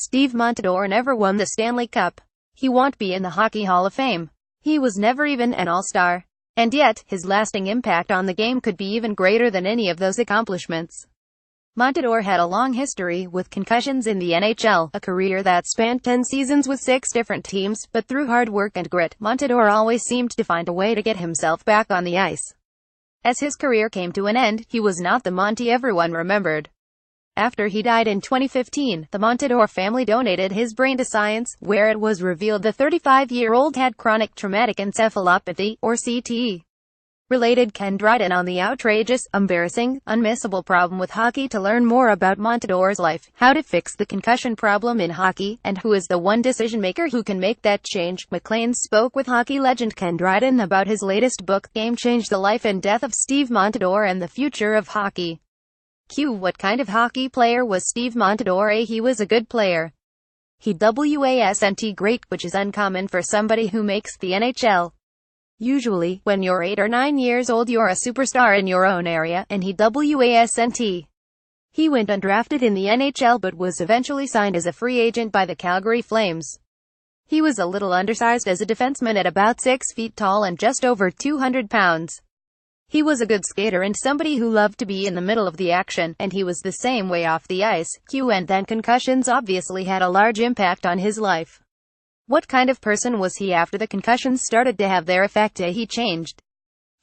Steve Montador never won the Stanley Cup. He won't be in the Hockey Hall of Fame. He was never even an all-star. And yet, his lasting impact on the game could be even greater than any of those accomplishments. Montador had a long history with concussions in the NHL, a career that spanned 10 seasons with 6 different teams, but through hard work and grit, Montador always seemed to find a way to get himself back on the ice. As his career came to an end, he was not the Monty everyone remembered. After he died in 2015, the Montador family donated his brain to science, where it was revealed the 35-year-old had chronic traumatic encephalopathy, or CTE. Related chondritin on the outrageous, embarrassing, unmissable problem with hockey. To learn more about Montador's life, how to fix the concussion problem in hockey, and who is the one decision-maker who can make that change, McLean spoke with hockey legend Chondritin about his latest book, Game Change: The Life and Death of Steve Montador and the Future of Hockey. Q. What kind of hockey player was Steve Montador? A. He was a good player. He wasn't great, which is uncommon for somebody who makes the NHL. Usually, when you're 8 or 9 years old you're a superstar in your own area, and he wasn't. He went undrafted in the NHL but was eventually signed as a free agent by the Calgary Flames. He was a little undersized as a defenseman at about 6 feet tall and just over 200 pounds. He was a good skater and somebody who loved to be in the middle of the action, and he was the same way off the ice. And then concussions obviously had a large impact on his life. What kind of person was he after the concussions started to have their effect? He changed.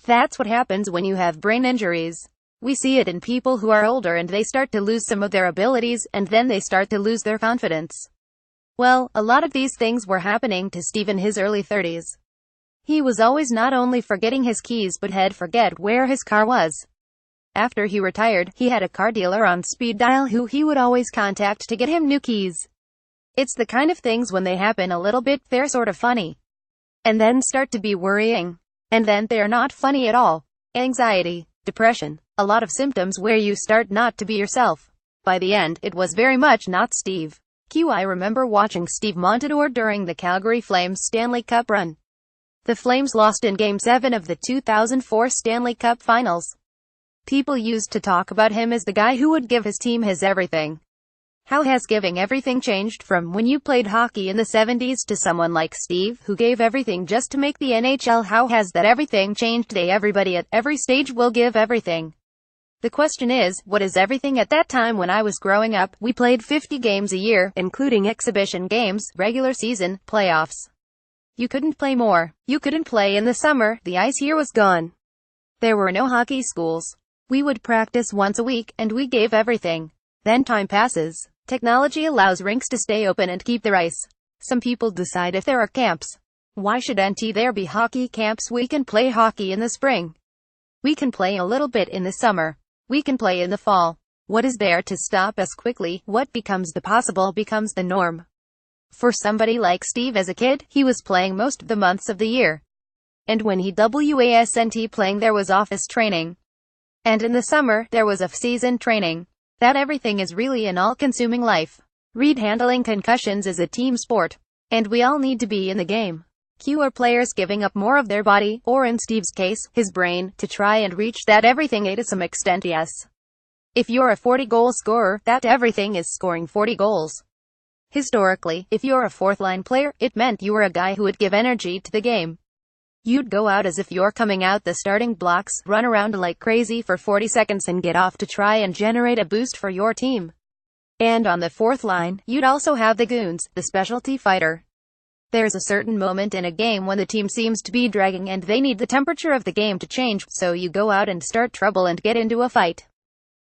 That's what happens when you have brain injuries. We see it in people who are older and they start to lose some of their abilities, and then they start to lose their confidence. Well, a lot of these things were happening to Steve in his early 30s. He was always not only forgetting his keys but had forget where his car was. After he retired, he had a car dealer on speed dial who he would always contact to get him new keys. It's the kind of things when they happen a little bit, they're sort of funny. And then start to be worrying. And then they're not funny at all. Anxiety, depression, a lot of symptoms where you start not to be yourself. By the end, it was very much not Steve. I remember watching Steve Montador during the Calgary Flames Stanley Cup run. The Flames lost in Game 7 of the 2004 Stanley Cup Finals. People used to talk about him as the guy who would give his team his everything. How has giving everything changed from when you played hockey in the 70s to someone like Steve, who gave everything just to make the NHL? How has that everything changed today? Everybody at every stage will give everything. The question is, what is everything? At that time when I was growing up, we played 50 games a year, including exhibition games, regular season, playoffs. You couldn't play more. You couldn't play in the summer, the ice here was gone. There were no hockey schools. We would practice once a week, and we gave everything. Then time passes. Technology allows rinks to stay open and keep their ice. Some people decide if there are camps. Why shouldn't there be hockey camps? We can play hockey in the spring. We can play a little bit in the summer. We can play in the fall. What is there to stop us? Quickly, what becomes the possible becomes the norm. For somebody like Steve as a kid, he was playing most of the months of the year. And when he wasn't playing there was office training. And in the summer, there was off-season training. That everything is really an all-consuming life. Read handling concussions is a team sport. And we all need to be in the game. Are players giving up more of their body, or in Steve's case, his brain, to try and reach that everything? To some extent, yes. If you're a 40-goal scorer, that everything is scoring 40 goals. Historically, if you're a fourth-line player, it meant you were a guy who would give energy to the game. You'd go out as if you're coming out the starting blocks, run around like crazy for 40 seconds and get off to try and generate a boost for your team. And on the fourth line, you'd also have the goons, the specialty fighter. There's a certain moment in a game when the team seems to be dragging and they need the temperature of the game to change, so you go out and start trouble and get into a fight.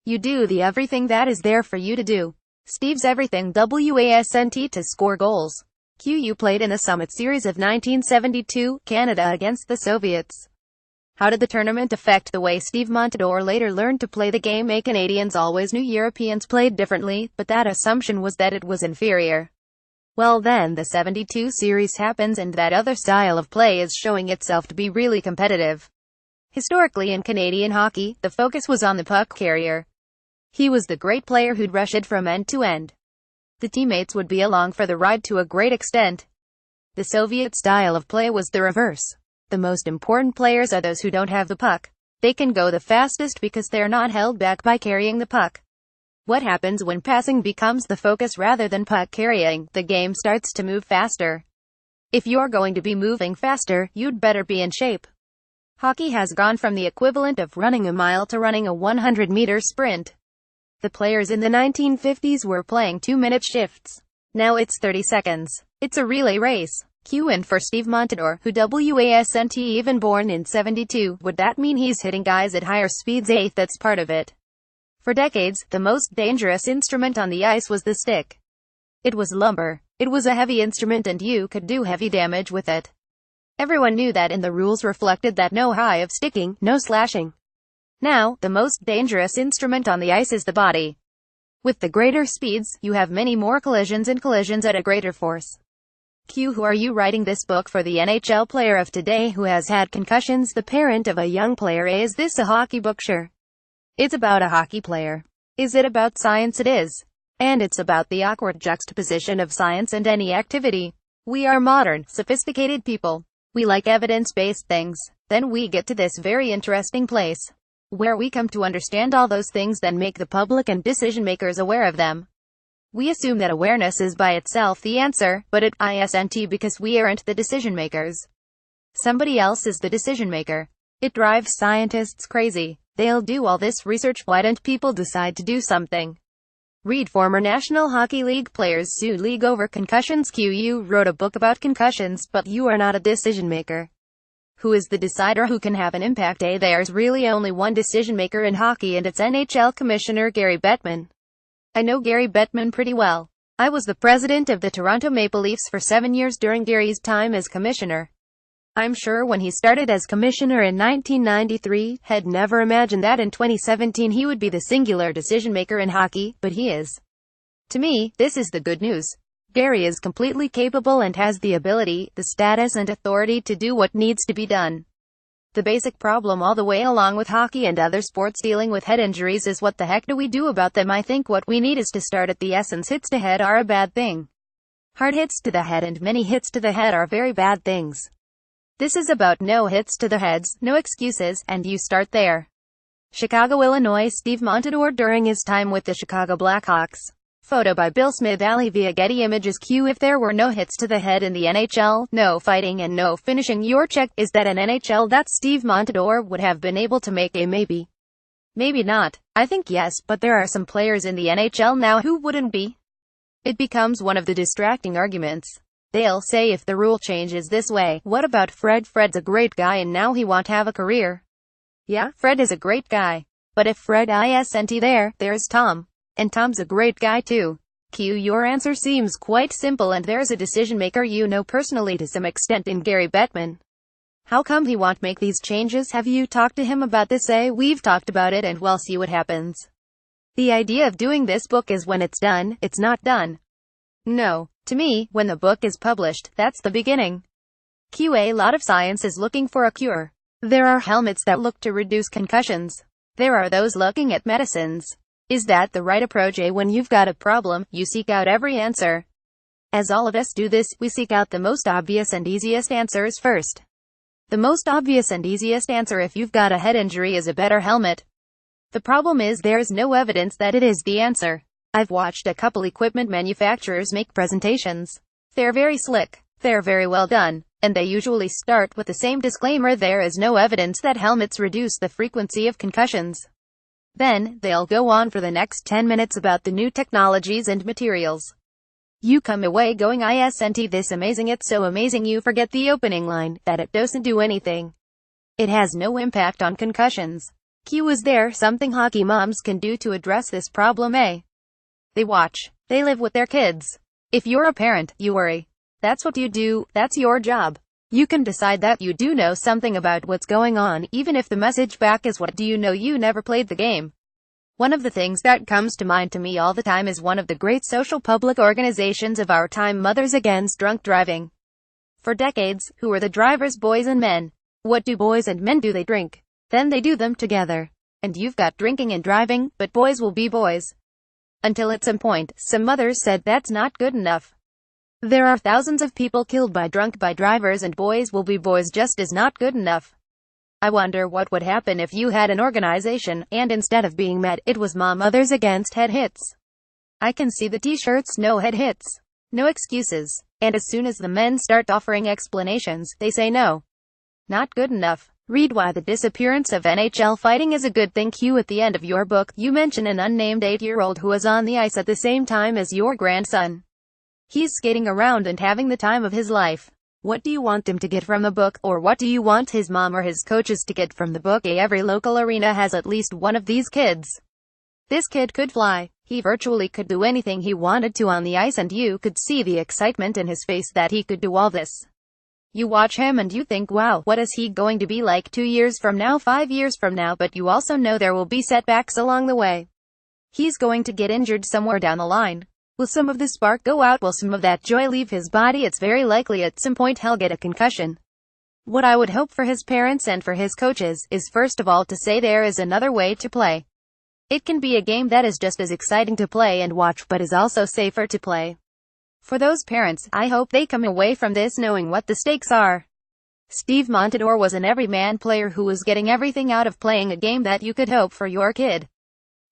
You do the everything that is there for you to do. Steve's everything wasn't to score goals. You played in the Summit Series of 1972, Canada against the Soviets. How did the tournament affect the way Steve Montador later learned to play the game? Canadians always knew Europeans played differently, but that assumption was that it was inferior. Well then, the 72 series happens and that other style of play is showing itself to be really competitive. Historically in Canadian hockey, the focus was on the puck carrier. He was the great player who'd rush it from end to end. The teammates would be along for the ride to a great extent. The Soviet style of play was the reverse. The most important players are those who don't have the puck. They can go the fastest because they're not held back by carrying the puck. What happens when passing becomes the focus rather than puck carrying? The game starts to move faster. If you're going to be moving faster, you'd better be in shape. Hockey has gone from the equivalent of running a mile to running a 100-meter sprint. The players in the 1950s were playing 2-minute shifts. Now it's 30 seconds. It's a relay race. Q in for Steve Montador, who wasn't even born in '72. Would that mean he's hitting guys at higher speeds? That's part of it. For decades, the most dangerous instrument on the ice was the stick. It was lumber. It was a heavy instrument and you could do heavy damage with it. Everyone knew that, and the rules reflected that: no high of sticking, no slashing. Now, the most dangerous instrument on the ice is the body. With the greater speeds, you have many more collisions and collisions at a greater force. Q, who are you writing this book for? The NHL player of today who has had concussions, the parent of a young player. Is this a hockey book? Sure. It's about a hockey player. Is it about science? It is. And it's about the awkward juxtaposition of science and any activity. We are modern, sophisticated people. We like evidence-based things. Then we get to this very interesting place, where we come to understand all those things, then make the public and decision-makers aware of them. We assume that awareness is by itself the answer, but it isn't, because we aren't the decision-makers. Somebody else is the decision-maker. It drives scientists crazy. They'll do all this research. Why don't people decide to do something? Read former National Hockey League players sue league over concussions. Q, you wrote a book about concussions, but you are not a decision maker. Who is the decider? Who can have an impact? There's really only one decision maker in hockey, and it's NHL Commissioner Gary Bettman. I know Gary Bettman pretty well. I was the president of the Toronto Maple Leafs for 7 years during Gary's time as commissioner. I'm sure when he started as commissioner in 1993, had never imagined that in 2017 he would be the singular decision-maker in hockey, but he is. To me, this is the good news. Gary is completely capable and has the ability, the status and authority to do what needs to be done. The basic problem all the way along with hockey and other sports dealing with head injuries is: what the heck do we do about them? I think what we need is to start at the essence. Hits to head are a bad thing. Hard hits to the head and many hits to the head are very bad things. This is about no hits to the heads, no excuses, and you start there. Chicago, Illinois. Steve Montador during his time with the Chicago Blackhawks. Photo by Bill Smith Alley via Getty Images. Q, if there were no hits to the head in the NHL, no fighting and no finishing your check, is that an NHL that Steve Montador would have been able to make? A maybe. Maybe not. I think yes, but there are some players in the NHL now who wouldn't be. It becomes one of the distracting arguments. They'll say, if the rule changes this way, what about Fred? Fred's a great guy and now he won't have a career. Yeah, Fred is a great guy. But if Fred isn't there's Tom. And Tom's a great guy too. Q, your answer seems quite simple, and there's a decision maker you know personally to some extent in Gary Bettman. How come he won't make these changes? Have you talked to him about this? We've talked about it, and we'll see what happens. The idea of doing this book is when it's done, it's not done. No. To me, when the book is published, that's the beginning. Q, a lot of science is looking for a cure. There are helmets that look to reduce concussions. There are those looking at medicines. Is that the right approach? When you've got a problem, you seek out every answer. As all of us do this, we seek out the most obvious and easiest answers first. The most obvious and easiest answer if you've got a head injury is a better helmet. The problem is there's no evidence that it is the answer. I've watched a couple equipment manufacturers make presentations. They're very slick, they're very well done, and they usually start with the same disclaimer: there is no evidence that helmets reduce the frequency of concussions. Then, they'll go on for the next 10 minutes about the new technologies and materials. You come away going, isn't this amazing? It's so amazing you forget the opening line, that it doesn't do anything. It has no impact on concussions. Q, is there something hockey moms can do to address this problem? They watch. They live with their kids. If you're a parent, you worry. That's what you do, that's your job. You can decide that you do know something about what's going on, even if the message back is, what do you know? You never played the game. One of the things that comes to mind to me all the time is one of the great social public organizations of our time, Mothers Against Drunk Driving. For decades, who are the drivers? Boys and men. What do boys and men do? They drink. Then they do them together. And you've got drinking and driving, but boys will be boys. Until at some point, some mothers said that's not good enough. There are thousands of people killed by drivers, and boys will be boys just is not good enough. I wonder what would happen if you had an organization, and instead of being mad, it was mom mothers against head hits. I can see the t-shirts, no head hits. No excuses. And as soon as the men start offering explanations, they say no. Not good enough. Read why the disappearance of NHL fighting is a good thing. Q. At the end of your book, you mention an unnamed 8-year-old who was on the ice at the same time as your grandson. He's skating around and having the time of his life. What do you want him to get from the book, or what do you want his mom or his coaches to get from the book? Every local arena has at least one of these kids. This kid could fly. He virtually could do anything he wanted to on the ice, and you could see the excitement in his face that he could do all this. You watch him and you think, wow, what is he going to be like 2 years from now, 5 years from now? But you also know there will be setbacks along the way. He's going to get injured somewhere down the line. Will some of the spark go out? Will some of that joy leave his body? It's very likely at some point he'll get a concussion. What I would hope for his parents and for his coaches is first of all to say there is another way to play. It can be a game that is just as exciting to play and watch, but is also safer to play. For those parents, I hope they come away from this knowing what the stakes are. Steve Montador was an everyman player who was getting everything out of playing a game that you could hope for your kid.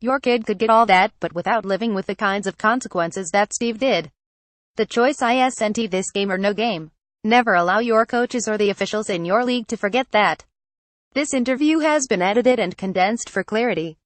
Your kid could get all that, but without living with the kinds of consequences that Steve did. The choice isn't this game or no game. Never allow your coaches or the officials in your league to forget that. This interview has been edited and condensed for clarity.